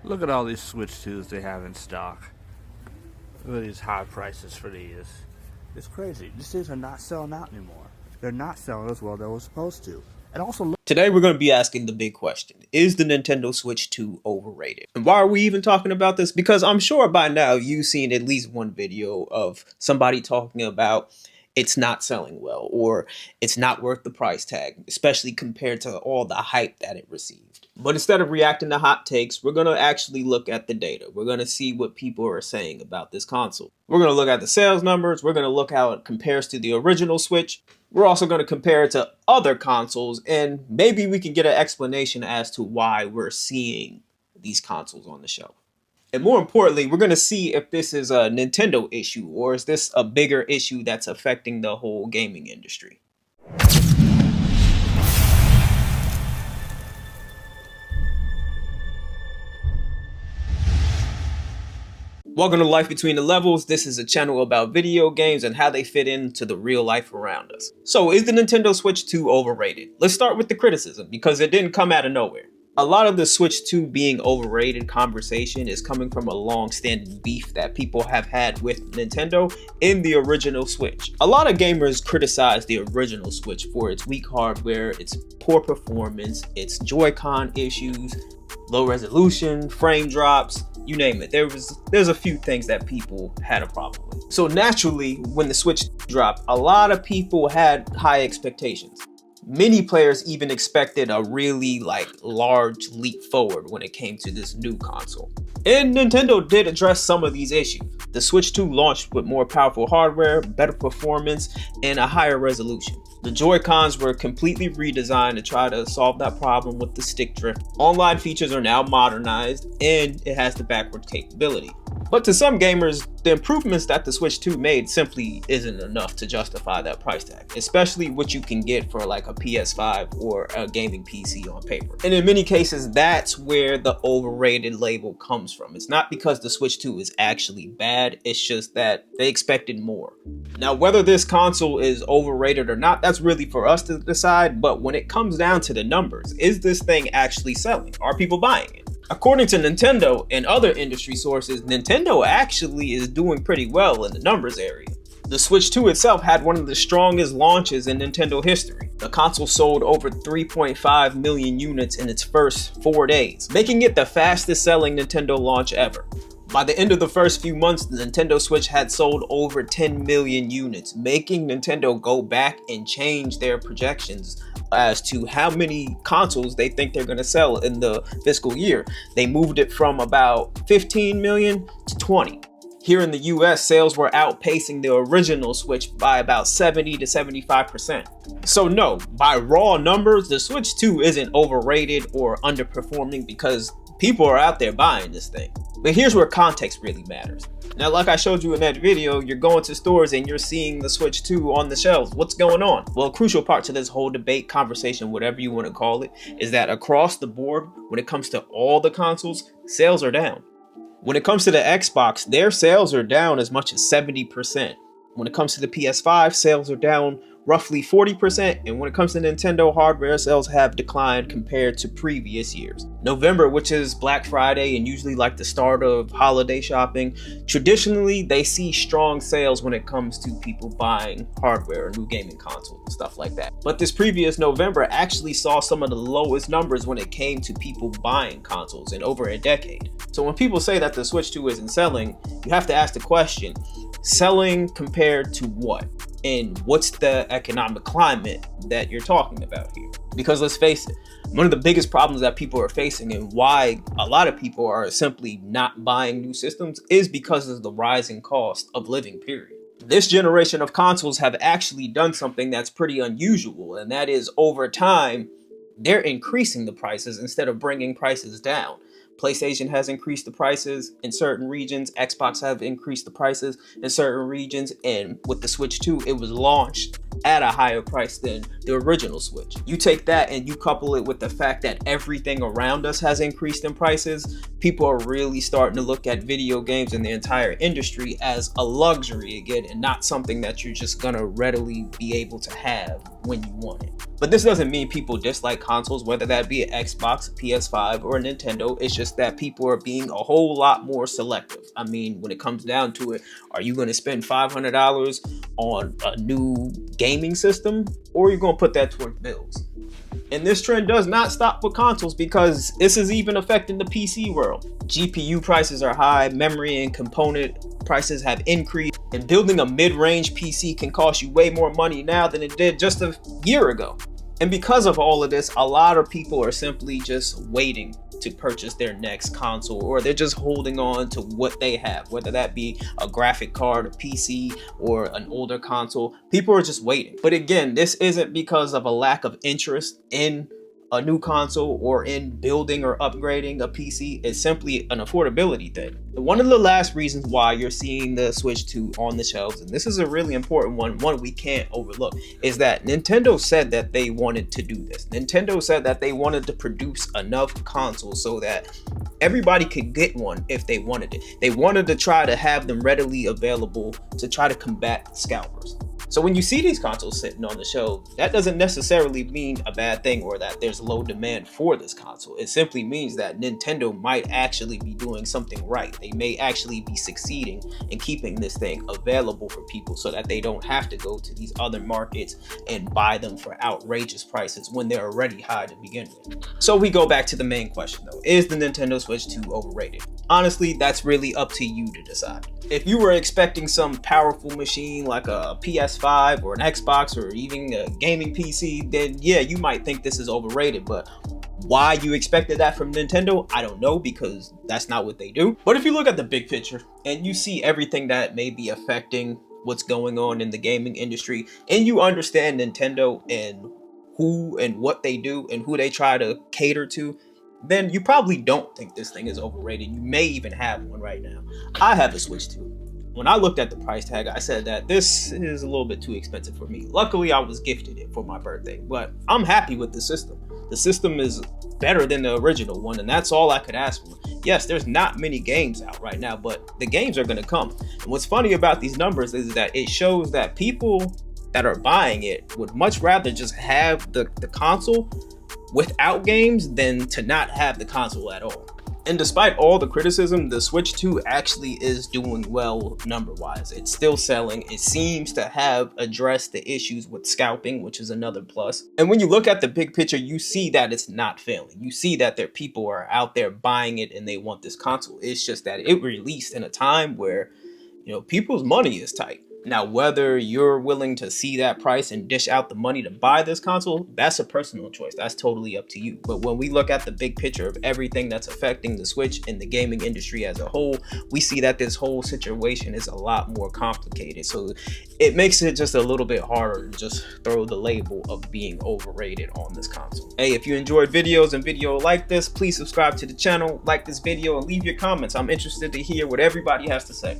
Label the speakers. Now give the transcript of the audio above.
Speaker 1: Look at all these Switch 2s they have in stock. Look at these high prices for these. It's crazy. These things are not selling out anymore. They're not selling as well as they were supposed to. And also, look.
Speaker 2: Today we're going to be asking the big question. Is the Nintendo Switch 2 overrated? And why are we even talking about this? Because I'm sure by now you've seen at least one video of somebody talking about it's not selling well or it's not worth the price tag, especially compared to all the hype that it received. But instead of reacting to hot takes, we're going to actually look at the data. We're going to see what people are saying about this console. We're going to look at the sales numbers. We're going to look how it compares to the original Switch. We're also going to compare it to other consoles, and maybe we can get an explanation as to why we're seeing these consoles on the shelf. And more importantly, we're going to see if this is a Nintendo issue or is this a bigger issue that's affecting the whole gaming industry. Welcome to Life Between the Levels. This is a channel about video games and how they fit into the real life around us. So is the Nintendo Switch 2 overrated? Let's start with the criticism because it didn't come out of nowhere. A lot of the Switch 2 being overrated conversation is coming from a long-standing beef that people have had with Nintendo in the original Switch. A lot of gamers criticize the original Switch for its weak hardware, its poor performance, its Joy-Con issues, low resolution, frame drops, you name it. There's a few things that people had a problem with. So naturally, when the Switch dropped, a lot of people had high expectations. Many players even expected a really large leap forward when it came to this new console. And Nintendo did address some of these issues. The Switch 2 launched with more powerful hardware, better performance, and a higher resolution. The Joy-Cons were completely redesigned to try to solve that problem with the stick drift. Online features are now modernized, and it has the backward capability. But to some gamers, the improvements that the Switch 2 made simply isn't enough to justify that price tag, especially what you can get for like a PS5 or a gaming PC on paper. And in many cases, that's where the overrated label comes from. It's not because the Switch 2 is actually bad, it's just that they expected more. Now, whether this console is overrated or not, that's really for us to decide, but when it comes down to the numbers, is this thing actually selling? Are people buying it? According to Nintendo and other industry sources, Nintendo actually is doing pretty well in the numbers area. The Switch 2 itself had one of the strongest launches in Nintendo history. The console sold over 3.5 million units in its first 4 days, making it the fastest selling Nintendo launch ever. By the end of the first few months, the Nintendo Switch had sold over 10 million units, making Nintendo go back and change their projections as to how many consoles they think they're going to sell in the fiscal year. They moved it from about 15 million to 20. Here in the US, sales were outpacing the original Switch by about 70 to 75%. So no, by raw numbers, the Switch 2 isn't overrated or underperforming because people are out there buying this thing. But here's where context really matters. Now, like I showed you in that video, you're going to stores and you're seeing the Switch 2 on the shelves. What's going on? Well, a crucial part to this whole debate, conversation, whatever you want to call it, is that across the board, when it comes to all the consoles, sales are down. When it comes to the Xbox, their sales are down as much as 70%. When it comes to the PS5, sales are down roughly 40%, and when it comes to Nintendo hardware, sales have declined compared to previous years. November, which is Black Friday and usually like the start of holiday shopping, traditionally they see strong sales when it comes to people buying hardware, new gaming consoles, and stuff like that. But this previous November actually saw some of the lowest numbers when it came to people buying consoles in over a decade. So when people say that the Switch 2 isn't selling, you have to ask the question, selling compared to what? And what's the economic climate that you're talking about here? Because let's face it, one of the biggest problems that people are facing and why a lot of people are simply not buying new systems is because of the rising cost of living, period. This generation of consoles have actually done something that's pretty unusual, and that is over time, they're increasing the prices instead of bringing prices down. PlayStation has increased the prices in certain regions, Xbox have increased the prices in certain regions, and with the Switch 2, it was launched at a higher price than the original Switch. You take that and you couple it with the fact that everything around us has increased in prices, people are really starting to look at video games and the entire industry as a luxury again, and not something that you're just gonna readily be able to have when you want it. But this doesn't mean people dislike consoles, whether that be an Xbox, a PS5, or a Nintendo. It's just that people are being a whole lot more selective. I mean, when it comes down to it, are you going to spend $500 on a new gaming system, or are you going to put that towards bills? And this trend does not stop with consoles, because this is even affecting the PC world. GPU prices are high, memory and component prices have increased, and building a mid-range PC can cost you way more money now than it did just a year ago. And because of all of this, a lot of people are simply just waiting to purchase their next console, or they're just holding on to what they have, whether that be a graphic card, a PC, or an older console. People are just waiting. But again, this isn't because of a lack of interest in a new console or in building or upgrading a PC. It's simply an affordability thing. One of the last reasons why you're seeing the Switch 2 on the shelves, and this is a really important one we can't overlook, is that Nintendo said that they wanted to do this. Nintendo said that they wanted to produce enough consoles so that everybody could get one if they wanted it. They wanted to try to have them readily available to try to combat scalpers. So when you see these consoles sitting on the shelf, that doesn't necessarily mean a bad thing or that there's low demand for this console. It simply means that Nintendo might actually be doing something right. They may actually be succeeding in keeping this thing available for people so that they don't have to go to these other markets and buy them for outrageous prices when they're already high to begin with. So we go back to the main question though, is the Nintendo Switch 2 overrated? Honestly, that's really up to you to decide. If you were expecting some powerful machine like a PS5 or an Xbox or even a gaming PC, then yeah, you might think this is overrated, but why you expected that from Nintendo, I don't know, because that's not what they do. But if you look at the big picture and you see everything that may be affecting what's going on in the gaming industry, and you understand Nintendo and who and what they do and who they try to cater to, then you probably don't think this thing is overrated. You may even have one right now. I have a Switch 2. When I looked at the price tag, I said that this is a little bit too expensive for me. Luckily, I was gifted it for my birthday, but I'm happy with the system. The system is better than the original one, and that's all I could ask for. Yes, there's not many games out right now, but the games are gonna come. And what's funny about these numbers is that it shows that people that are buying it would much rather just have the console without games than to not have the console at all. And despite all the criticism, the Switch 2 actually is doing well number-wise. It's still selling. It seems to have addressed the issues with scalping, which is another plus. And when you look at the big picture, you see that it's not failing. You see that there people are out there buying it and they want this console. It's just that it released in a time where, people's money is tight. Now, whether you're willing to see that price and dish out the money to buy this console, that's a personal choice. That's totally up to you. But when we look at the big picture of everything that's affecting the Switch and the gaming industry as a whole, we see that this whole situation is a lot more complicated. So it makes it just a little bit harder to just throw the label of being overrated on this console. Hey, if you enjoyed videos and video like this, please subscribe to the channel, like this video, and leave your comments. I'm interested to hear what everybody has to say.